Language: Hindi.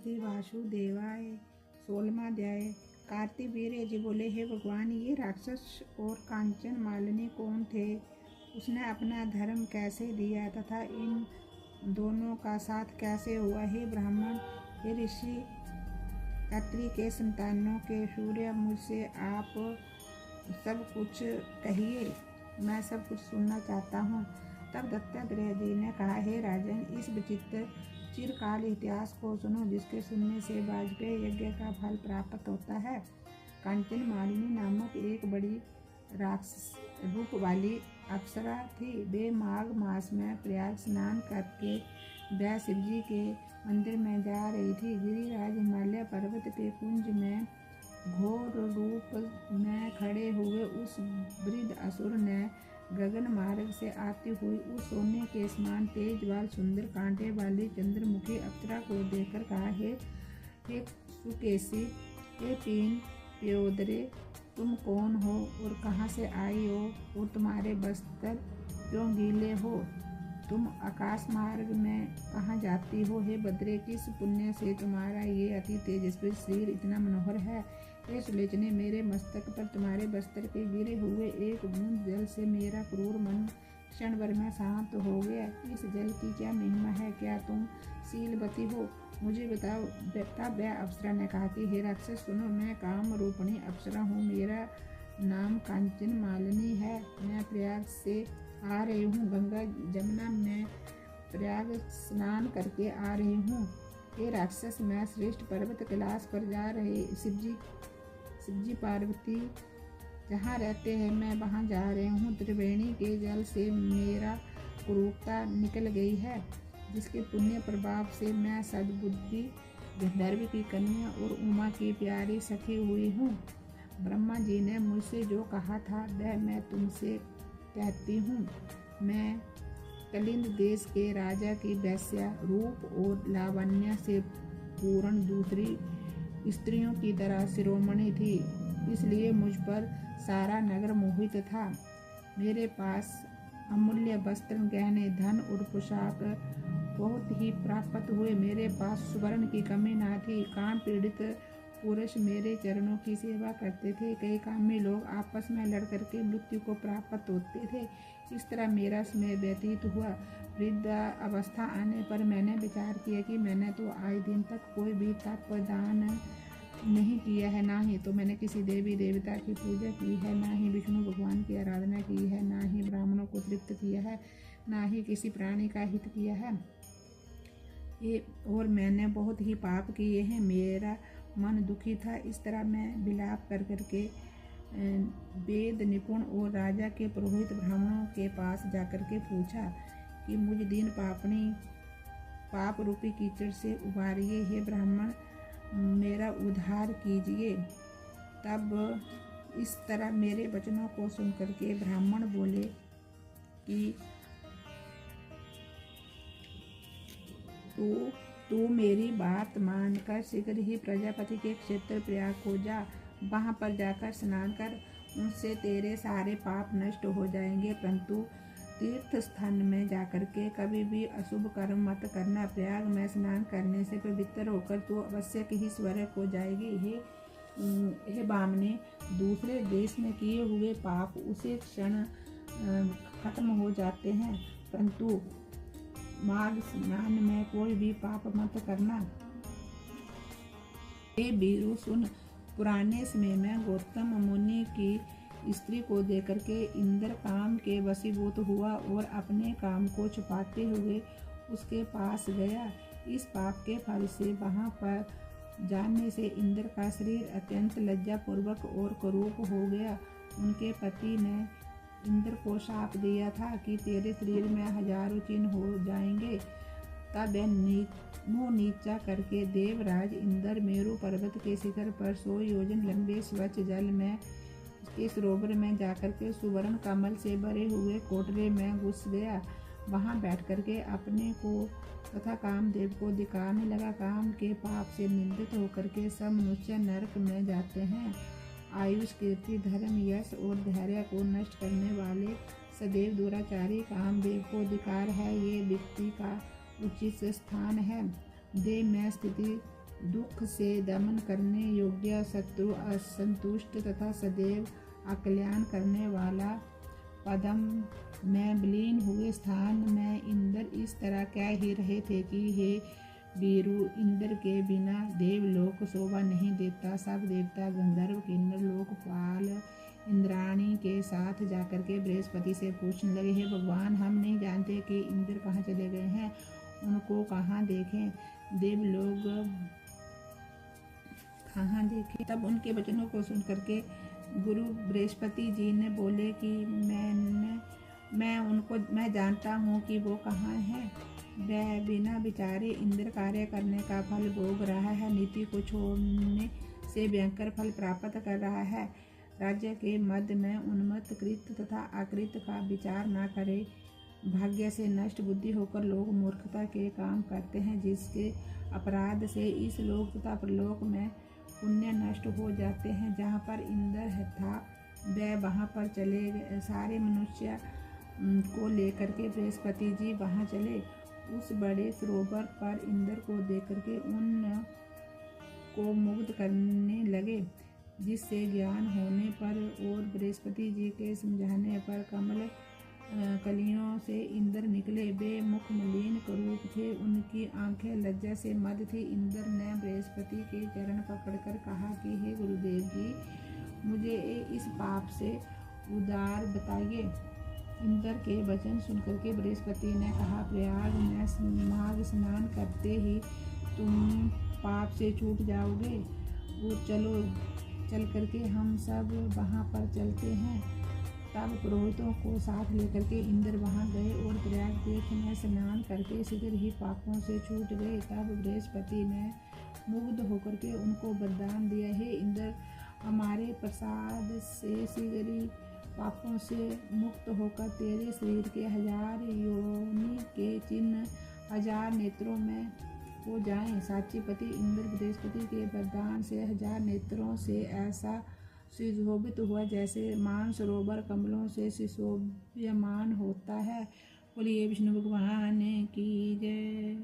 श्रीमती वासुदेवाय। 16वां अध्याय। कार्तिवीर्य जी बोले, हे भगवान, ये राक्षस और कांचन मालिनी कौन थे? उसने अपना धर्म कैसे दिया तथा इन दोनों का साथ कैसे हुआ? हे ब्राह्मण, हे ऋषि, अत्रि के संतानों के सूर्य, मुझसे आप सब कुछ कहिए, मैं सब कुछ सुनना चाहता हूँ। तब दत्तात्रेय जी ने कहा, हे राजन, इस विचित्र चिरकाल इतिहास को सुनो, जिसके सुनने से वाजपेयी यज्ञ का फल प्राप्त होता है। कांचन मालिनी नामक एक बड़ी राक्षस रूप वाली अप्सरा थी। वे माघ मास में प्रयाग स्नान करके वह शिवजी के मंदिर में जा रही थी। गिरिराज हिमालय पर्वत पे कुंज में घोर रूप में खड़े हुए उस वृद्ध असुर ने गगन मार्ग से आती हुई उस सोने के समान तेजवाल सुंदर कांटे वाली चंद्रमुखी अप्सरा को देखकर कहा, हे सुकेशी, हे तीन प्योदरे, तुम कौन हो और कहाँ से आई हो और तुम्हारे वस्त्र क्यों गीले हो? तुम आकाश मार्ग में कहाँ जाती हो? हे बद्रे, किस पुण्य से तुम्हारा ये अति तेजस्वी शरीर इतना मनोहर है? हे सुलोचने, मेरे मस्तक पर तुम्हारे वस्त्र के गिरे हुए एक बूंद जल से मेरा क्रूर मन क्षण भर में शांत हो गया। इस जल की क्या महिमा है? क्या तुम शीलवती हो? मुझे बताओ। तब वह अप्सरा ने कहा कि हे राक्षस, सुनो, मैं काम रूपिणी अप्सरा हूँ। मेरा नाम कांचन मालिनी है। मैं प्रयाग से आ रही हूँ। गंगा जमुना में प्रयाग स्नान करके आ रही हूँ। हे राक्षस, मैं श्रेष्ठ पर्वत कैलाश पर जा रही शिवजी पार्वती जहाँ रहते हैं, मैं वहाँ जा रही हूँ। त्रिवेणी के जल से मेरा कुरूपता निकल गई है, जिसके पुण्य प्रभाव से मैं सद्बुद्धि, गंधर्व की कन्या और उमा की प्यारी सखी हुई हूँ। ब्रह्मा जी ने मुझसे जो कहा था वह मैं तुमसे कहती हूँ। मैं कलिंद देश के राजा की वैश्या, रूप और लावण्य से पूर्ण दूसरी स्त्रियों की तरह शिरोमणि थी, इसलिए मुझ पर सारा नगर मोहित था। मेरे पास अमूल्य वस्त्र, गहने, धन और पोशाक बहुत ही प्राप्त हुए। मेरे पास सुवर्ण की कमी न थी। काम पीड़ित पुरुष मेरे चरणों की सेवा करते थे। कई कामी लोग आपस में लड़ करके मृत्यु को प्राप्त होते थे। इस तरह मेरा समय व्यतीत हुआ। वृद्ध अवस्था आने पर मैंने विचार किया कि मैंने तो आज दिन तक कोई भी तप दान नहीं किया है, ना ही तो मैंने किसी देवी देवता की पूजा की है, ना ही विष्णु भगवान की आराधना की है, ना ही ब्राह्मणों को तृप्त किया है, ना ही किसी प्राणी का हित किया है। और मैंने बहुत ही पाप किए हैं। मेरा मन दुखी था। इस तरह मैं विलाप कर करके वेद निपुण और राजा के पुरोहित ब्राह्मणों के पास जाकर के पूछा कि मुझ दीन पाप रूपी कीचड़ से उबारिए। हे ब्राह्मण, मेरा उद्धार कीजिए। तब इस तरह मेरे वचनों को सुनकर के ब्राह्मण बोले कि तू मेरी बात मानकर शीघ्र ही प्रजापति के क्षेत्र प्रयाग को जा। वहाँ पर जाकर स्नान कर, उनसे तेरे सारे पाप नष्ट हो जाएंगे। परंतु तीर्थ स्थान में जाकर के कभी भी अशुभ कर्म मत करना। प्रयाग में स्नान करने से पवित्र होकर तू अवश्य ही स्वर्ग को जाएगी। हे बामने, दूसरे देश में किए हुए पाप उसे क्षण खत्म हो जाते हैं, परंतु माघ स्नान में कोई भी पाप मत करना। हे वीरू, सुन। पुराने समय में गौतम मुनि की स्त्री को देखकर के इंद्र काम के वशीभूत हुआ और अपने काम को छुपाते हुए उसके पास गया। इस पाप के फल से वहां पर जाने से इंद्र का शरीर अत्यंत लज्जापूर्वक और कुरूप हो गया। उनके पति ने इंद्र को शाप दिया था कि तेरे शरीर में हजारों चिन्ह हो जाएंगे। तब वह मुँह नीचा करके देवराज इंद्र मेरु पर्वत के शिखर पर 100 योजन लंबे स्वच्छ जल में के सरोवर में जाकर के सुवर्ण कमल से भरे हुए कोटरे में घुस गया। वहां बैठ करके अपने को तथा कामदेव को दिखाने लगा। काम के पाप से निंदित होकर के सब मनुष्य नरक में जाते हैं। आयुष, कीर्ति, धर्म, यश और धैर्य को नष्ट करने वाले सदैव दुराचारी कामदेव को धिक्कार है। ये व्यक्ति का उचित स्थान है। देह में स्थिति दुख से दमन करने योग्य, शत्रु असंतुष्ट तथा सदैव अकल्याण करने वाला, पद्म में विलीन हुए स्थान में इंद्र इस तरह कह ही रहे थे कि हे वीरू, इंद्र के बिना देवलोक शोभा नहीं देता। सब देवता, गंधर्व, किन्नर, लोकपाल इंद्राणी के साथ जाकर के बृहस्पति से पूछने लगे, हे भगवान, हम नहीं जानते कि इंद्र कहाँ चले गए हैं, उनको कहाँ देखें, देवलोग कहाँ देखें। तब उनके वचनों को सुन करके गुरु बृहस्पति जी ने बोले कि मैं जानता हूँ कि वो कहाँ है। वह बिना विचारे इंद्र कार्य करने का फल भोग रहा है, नीति को छोड़ने से भयंकर फल प्राप्त कर रहा है। राज्य के मध्य में उन्मत्त, कृत तथा अकृत का विचार न करे। भाग्य से नष्ट बुद्धि होकर लोग मूर्खता के काम करते हैं, जिसके अपराध से इस लोक तथा परलोक में पुण्य नष्ट हो जाते हैं। जहाँ पर इंद्र था वह वहाँ पर चले गए। सारे मनुष्य को लेकर के बृहस्पति जी वहाँ चले। उस बड़े सरोवर पर इंद्र को देख करके उन को मुग्ध करने लगे, जिससे ज्ञान होने पर और बृहस्पति जी के समझाने पर कमल कलियों से इंद्र निकले। वे मुख मलिन करूप थे, उनकी आंखें लज्जा से मद थी। इंद्र ने बृहस्पति के चरण पकड़कर कहा कि हे गुरुदेव जी, मुझे इस पाप से उद्धार बताइए। इंद्र के वचन सुनकर के बृहस्पति ने कहा, प्रयाग में माघ स्नान करते ही तुम पाप से छूट जाओगे। और चल करके हम सब वहाँ पर चलते हैं। तब पुरोहितों को साथ लेकर के इंद्र वहाँ गए और प्रयाग तीर्थ में स्नान करके शीघ्र ही पापों से छूट गए। तब बृहस्पति ने मुग्ध होकर के उनको वरदान दिया, हे इंद्र, हमारे प्रसाद से शीघ्र ही पापों से मुक्त होकर तेरे शरीर के 1000 योनि के चिन्ह 1000 नेत्रों में हो जाएं। साचीपति इंद्र बृहस्पति के वरदान से 1000 नेत्रों से ऐसा सुशोभित हुआ जैसे मानसरोवर कमलों से सुशोभ्यमान होता है। बोलिए विष्णु भगवान की जय।